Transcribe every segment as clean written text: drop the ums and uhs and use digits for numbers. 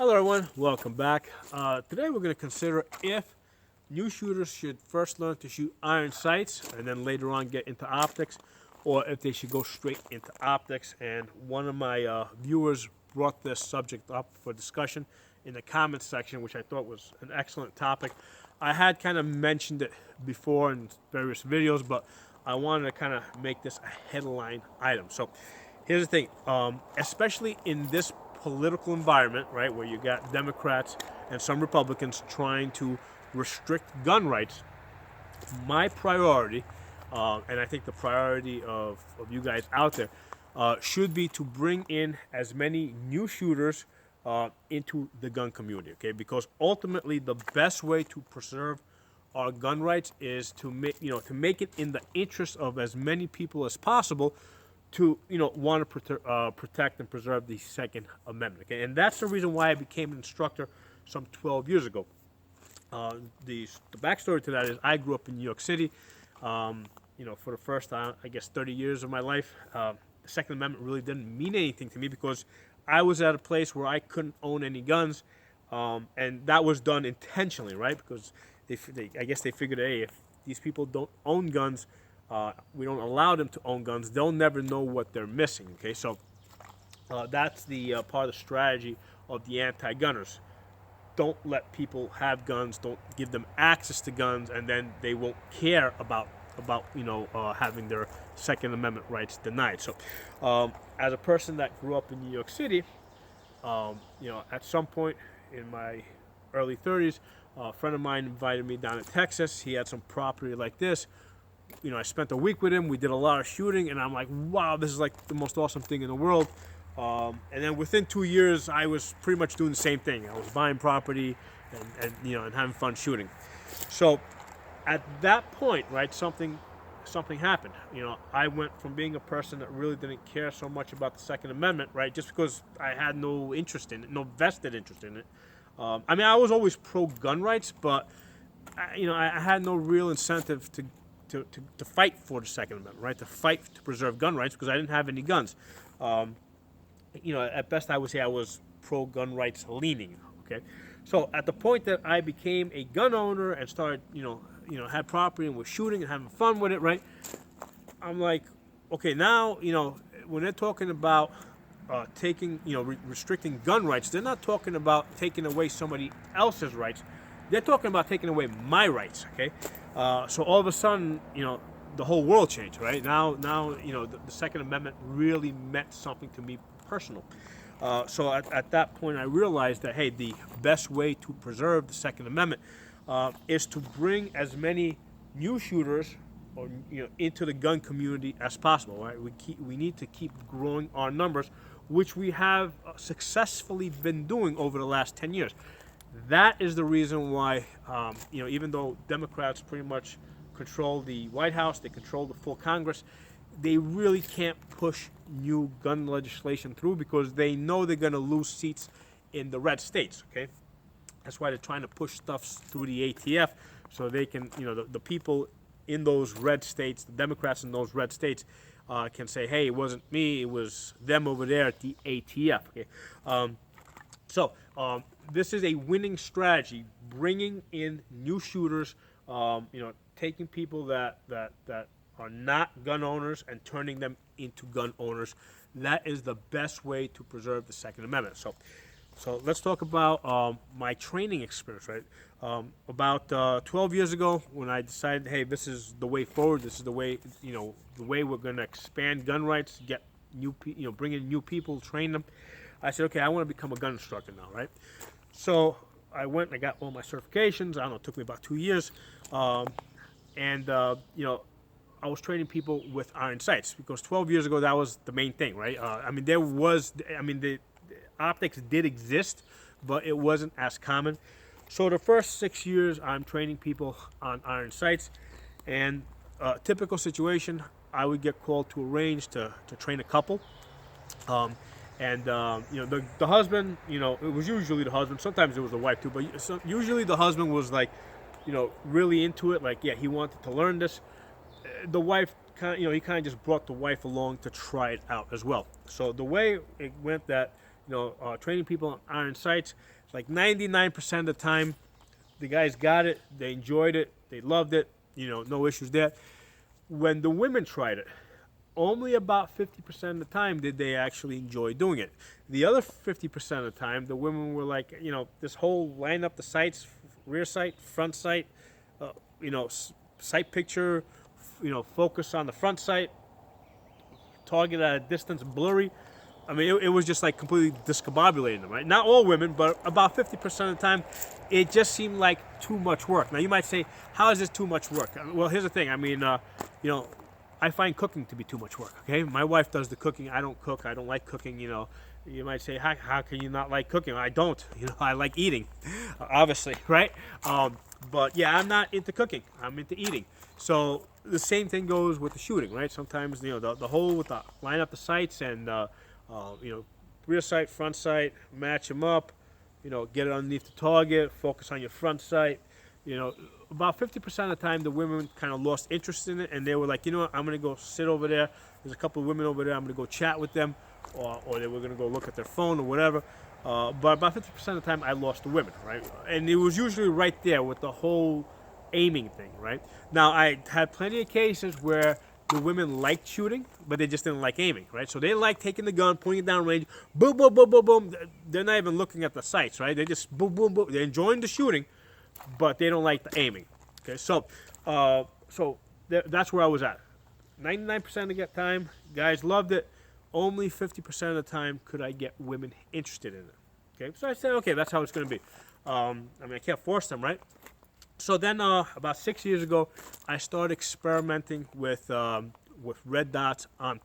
Hello everyone, welcome back. Today we're going to consider if new shooters should first learn to shoot iron sights and then later on get into optics, or if they should go straight into optics. And one of my viewers brought this subject up for discussion in the comments section, which I thought was an excellent topic. I had kind of mentioned it before in various videos, but I wanted to kind of make this a headline item. So here's the thing, especially in this political environment, right, where you got Democrats and some Republicans trying to restrict gun rights, my priority, and I think the priority of you guys out there, should be to bring in as many new shooters into the gun community, okay? Because ultimately, the best way to preserve our gun rights is to make it in the interest of as many people as possible to want to protect and preserve the Second Amendment. Okay? And that's the reason why I became an instructor some 12 years ago. The backstory to that is I grew up in New York City. For the first time, I guess 30 years of my life, the Second Amendment really didn't mean anything to me because I was at a place where I couldn't own any guns, and that was done intentionally, right? Because I guess they figured, hey, if these people don't own guns, we don't allow them to own guns, they'll never know what they're missing, okay? So that's the part of the strategy of the anti-gunners. Don't let people have guns, don't give them access to guns, and then they won't care about having their Second Amendment rights denied. So as a person that grew up in New York City, at some point in my early 30s, a friend of mine invited me down to Texas. He had some property like this. I spent a week with him. We did a lot of shooting, and I'm like, wow, this is like the most awesome thing in the world. And then within 2 years, I was pretty much doing the same thing. I was buying property and having fun shooting. So at that point, right, something happened. I went from being a person that really didn't care so much about the Second Amendment, right, just because I had no interest in it, no vested interest in it. I was always pro-gun rights, but I had no real incentive to fight for the Second Amendment, right? To fight to preserve gun rights because I didn't have any guns. At best I would say I was pro-gun rights leaning, okay? So at the point that I became a gun owner and started, had property and was shooting and having fun with it, right? I'm like, okay, now, when they're talking about restricting gun rights, they're not talking about taking away somebody else's rights. They're talking about taking away my rights, okay? So all of a sudden, the whole world changed, right? Now, the Second Amendment really meant something to me personal. So at that point, I realized that, hey, the best way to preserve the Second Amendment is to bring as many new shooters into the gun community as possible, right? We need to keep growing our numbers, which we have successfully been doing over the last 10 years. That is the reason why, even though Democrats pretty much control the White House, they control the full Congress, they really can't push new gun legislation through because they know they're going to lose seats in the red states, okay? That's why they're trying to push stuff through the ATF so they can, the people in those red states, the Democrats in those red states, can say, hey, it wasn't me, it was them over there at the ATF, okay? This is a winning strategy, bringing in new shooters, taking people that are not gun owners and turning them into gun owners. That is the best way to preserve the Second Amendment. So let's talk about my training experience, right? About 12 years ago, when I decided, hey, this is the way forward. This is the way, the way we're going to expand gun rights, get bring in new people, train them. I said, okay, I want to become a gun instructor now, right? So I went and I got all my certifications. I don't know, it took me about 2 years. I was training people with iron sights because 12 years ago, that was the main thing, right? The optics did exist, but it wasn't as common. So the first 6 years, I'm training people on iron sights. And typical situation, I would get called to a range to train a couple. The husband, it was usually the husband. Sometimes it was the wife too, but usually the husband was like, really into it. Like, yeah, he wanted to learn this. The wife, he kind of just brought the wife along to try it out as well. So the way it went that, training people on iron sights. Like 99% of the time, the guys got it, they enjoyed it, they loved it, no issues there. When the women tried it, only about 50% of the time did they actually enjoy doing it. The other 50% of the time, the women were like, this whole line up the sights, rear sight, front sight, sight picture, focus on the front sight, target at a distance, blurry. I mean, it was just like completely discombobulating them, right? Not all women, but about 50% of the time, it just seemed like too much work. Now, you might say, how is this too much work? Well, here's the thing. I mean, I find cooking to be too much work, okay? My wife does the cooking. I don't cook. I don't like cooking, You might say, how can you not like cooking? I don't. I like eating, obviously, right? But, yeah, I'm not into cooking. I'm into eating. So the same thing goes with the shooting, right? Sometimes, the whole with the line up the sights and, rear sight, front sight, match them up, get it underneath the target, focus on your front sight. About 50% of the time, the women kind of lost interest in it, and they were like, what, I'm going to go sit over there. There's a couple of women over there. I'm going to go chat with them, or they were going to go look at their phone or whatever. But about 50% of the time, I lost the women, right? And it was usually right there with the whole aiming thing, right? Now, I had plenty of cases where the women liked shooting, but they just didn't like aiming, right? So they like taking the gun, pointing it down range, boom, boom, boom, boom, boom. They're not even looking at the sights, right? They just boom, boom, boom. They're enjoying the shooting, but they don't like the aiming. Okay, so that's where I was at. 99% of the time, guys loved it. Only 50% of the time could I get women interested in it. Okay, so I said, okay, that's how it's going to be. I can't force them, right? So then, about 6 years ago, I started experimenting with red dots on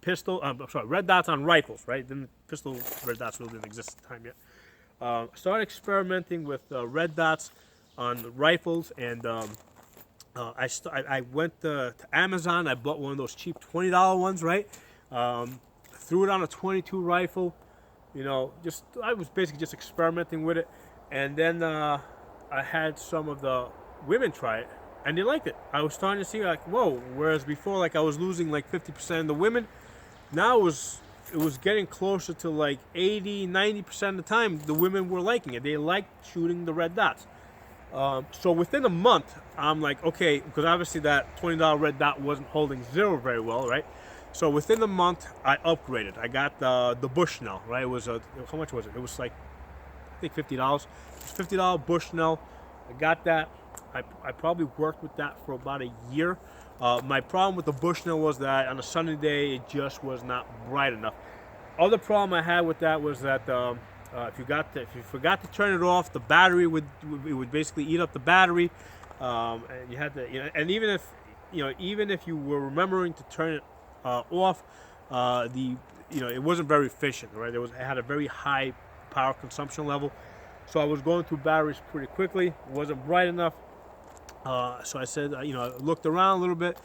red dots on rifles, right? Then pistol red dots really didn't exist at the time yet. I started experimenting with red dots on rifles, and I went to Amazon. I bought one of those cheap $20 ones, right? Threw it on a .22 rifle. I was basically just experimenting with it, and then I had some of the women try it, and they liked it. I was starting to see like, whoa, whereas before, like, I was losing like 50% of the women, now it was getting closer to like 80-90% of the time the women were liking it. They liked shooting the red dots. So within a month, I'm like, okay, because obviously that $20 red dot wasn't holding zero very well, right? So within a month, I upgraded. I got the Bushnell, right? It was how much was it? It was like, I think $50. It was $50 Bushnell. I got that. I probably worked with that for about a year. My problem with the Bushnell was that on a sunny day, it just was not bright enough. Other problem I had with that was that if you forgot to turn it off, the battery would basically eat up the battery, and you had to, and even if you were remembering to turn it off, it wasn't very efficient, right? It had a very high power consumption level, so I was going through batteries pretty quickly. It wasn't bright enough. So I said, I looked around a little bit.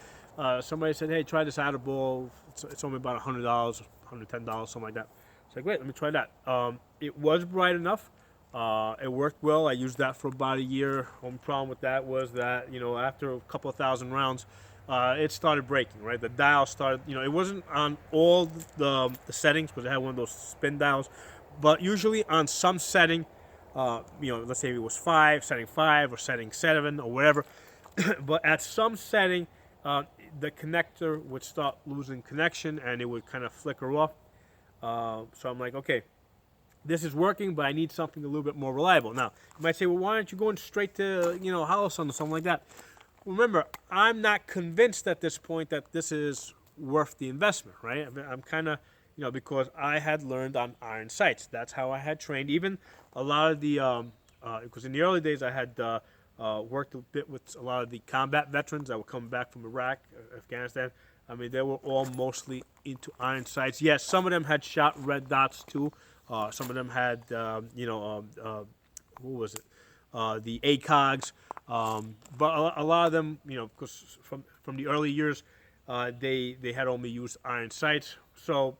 Somebody said, hey, try this Adaball. It's only about $100, $110, something like that. It's like, great, let me try that. It was bright enough. It worked well. I used that for about a year. Only problem with that was that, after a couple of thousand rounds, it started breaking, right? The dial started, it wasn't on all the settings because it had one of those spin dials, but usually on some setting, let's say it was setting 5 or setting 7 or whatever, but at some setting, the connector would start losing connection and it would kind of flicker off. So I'm like, okay, this is working, but I need something a little bit more reliable. Now, you might say, well, why aren't you going straight to, Holosun or something like that? Remember, I'm not convinced at this point that this is worth the investment, right? I mean, I'm kind of, because I had learned on iron sights. That's how I had trained. Even a lot of the, because in the early days I had worked a bit with a lot of the combat veterans that were coming back from Iraq, Afghanistan. I mean, they were all mostly into iron sights. Yes, some of them had shot red dots too. Some of them had, what was it? The ACOGs. But a lot of them, because from the early years, they had only used iron sights. So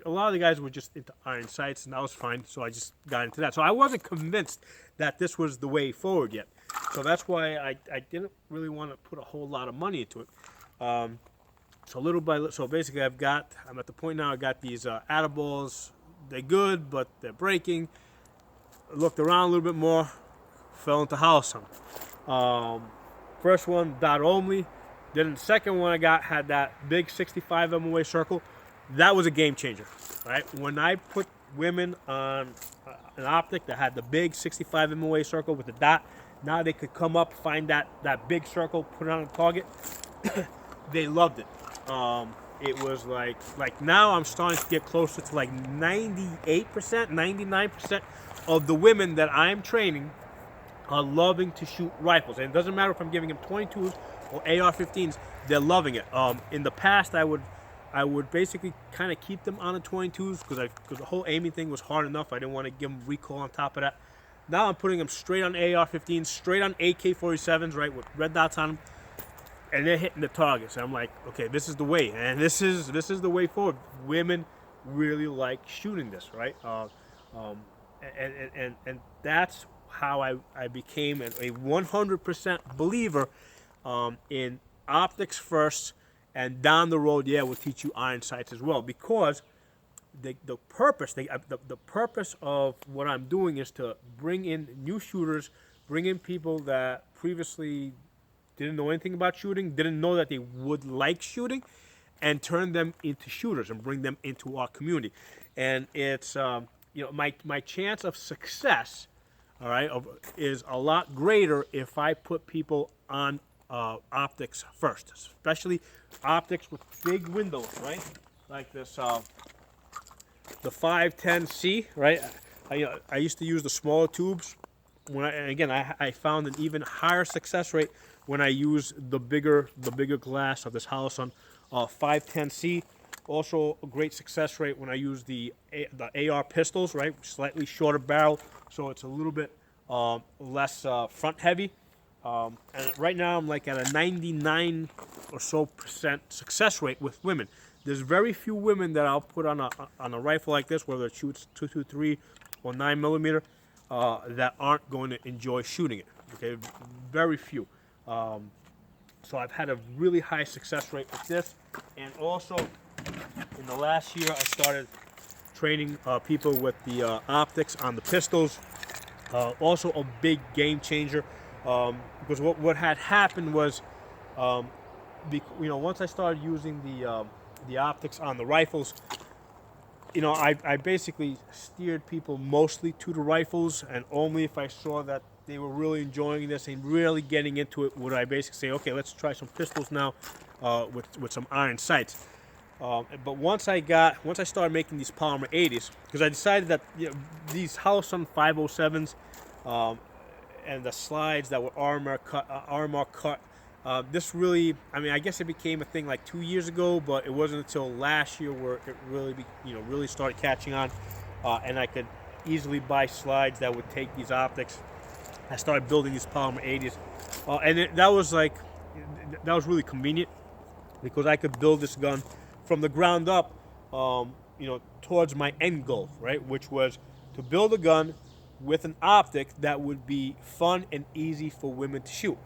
a lot of the guys were just into iron sights, and that was fine. So I just got into that. So I wasn't convinced that this was the way forward yet. So that's why I didn't really want to put a whole lot of money into it. So little by little, so basically I'm at the point now I got these Adaballs, they're good, but they're breaking. Looked around a little bit more, fell into Howson. First one, dot only. Then the second one I got had that big 65 MOA circle. That was a game changer, right? When I put women on an optic that had the big 65 MOA circle with the dot, now they could come up, find that big circle, put it on a target. They loved it. It was like now I'm starting to get closer to like 98%, 99% of the women that I'm training are loving to shoot rifles. And it doesn't matter if I'm giving them 22s or AR-15s, they're loving it. In the past, I would basically kind of keep them on the 22s because the whole aiming thing was hard enough. I didn't want to give them recoil on top of that. Now I'm putting them straight on AR-15s, straight on AK-47s, right, with red dots on them, and they're hitting the targets. And I'm like, okay, this is the way, and this is the way forward. Women really like shooting this, right? And that's how I became a 100% believer in optics first, and down the road, yeah, we'll teach you iron sights as well, because the purpose of what I'm doing is to bring in new shooters, bring in people that previously didn't know anything about shooting, didn't know that they would like shooting, and turn them into shooters and bring them into our community. And it's my chance of success, all right, is a lot greater if I put people on optics first, especially optics with big windows, right? Like this, the 510C, right? I used to use the smaller tubes. I found an even higher success rate when I use the bigger glass of this Howson 510C. Also a great success rate when I use the AR pistols, right? Slightly shorter barrel, so it's a little bit less front heavy. And right now I'm like at a 99 or so % success rate with women. There's very few women that I'll put on a rifle like this, whether it shoots 223 or 9mm, that aren't going to enjoy shooting it. Okay, very few. So I've had a really high success rate with this, and also in the last year I started training people with the optics on the pistols. Also a big game changer, because what had happened was, once I started using the optics on the rifles, I basically steered people mostly to the rifles, and only if I saw that they were really enjoying this and really getting into it would I basically say, okay, let's try some pistols now with some iron sights. But once I started making these Polymer 80s, because I decided that these Howson 507s and the slides that were RMR cut, this really, I guess it became a thing like 2 years ago, but it wasn't until last year where it really started catching on, and I could easily buy slides that would take these optics. I started building these Polymer 80s, and that was really convenient, because I could build this gun from the ground up, towards my end goal, right, which was to build a gun with an optic that would be fun and easy for women to shoot.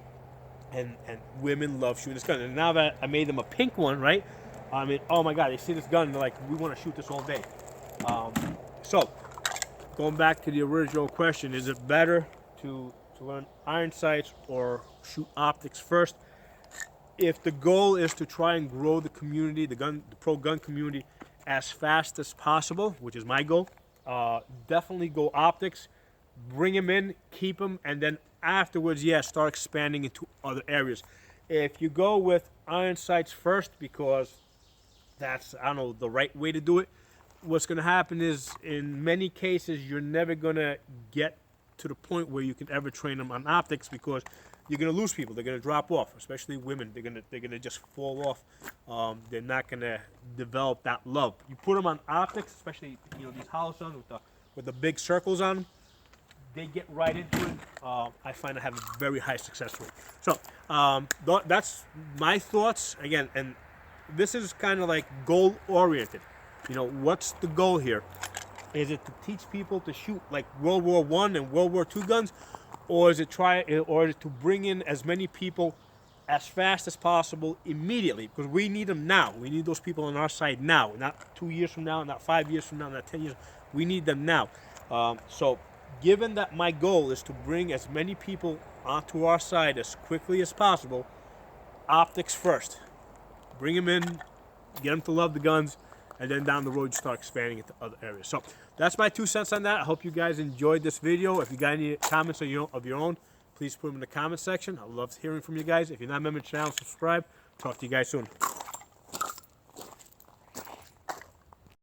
And women love shooting this gun. And now that I made them a pink one, right? Oh my God, they see this gun and they're like, we want to shoot this all day. So, going back to the original question, is it better to learn iron sights or shoot optics first? If the goal is to try and grow the community, the pro gun community, as fast as possible, which is my goal, definitely go optics. Bring them in, keep them, and then afterwards, start expanding into other areas. If you go with iron sights first, because that's, the right way to do it, what's going to happen is, in many cases, you're never going to get to the point where you can ever train them on optics, because you're going to lose people. They're going to drop off, especially women. They're going to just fall off. They're not going to develop that love. You put them on optics, especially these Howson with the big circles on them. They get right into it. I find I have a very high success rate. So that's my thoughts. Again, and this is kind of like goal oriented. What's the goal here? Is it to teach people to shoot like World War I and World War II guns, or is it to bring in as many people as fast as possible immediately? Because we need them now. We need those people on our side now, not 2 years from now, not 5 years from now, not 10 years. We need them now. So given that my goal is to bring as many people onto our side as quickly as possible, optics first. Bring them in, get them to love the guns, and then down the road you start expanding into other areas. So that's my 2 cents on that. I hope you guys enjoyed this video. If you got any comments of your own, please put them in the comment section. I love hearing from you guys. If you're not a member of the channel, subscribe. Talk to you guys soon.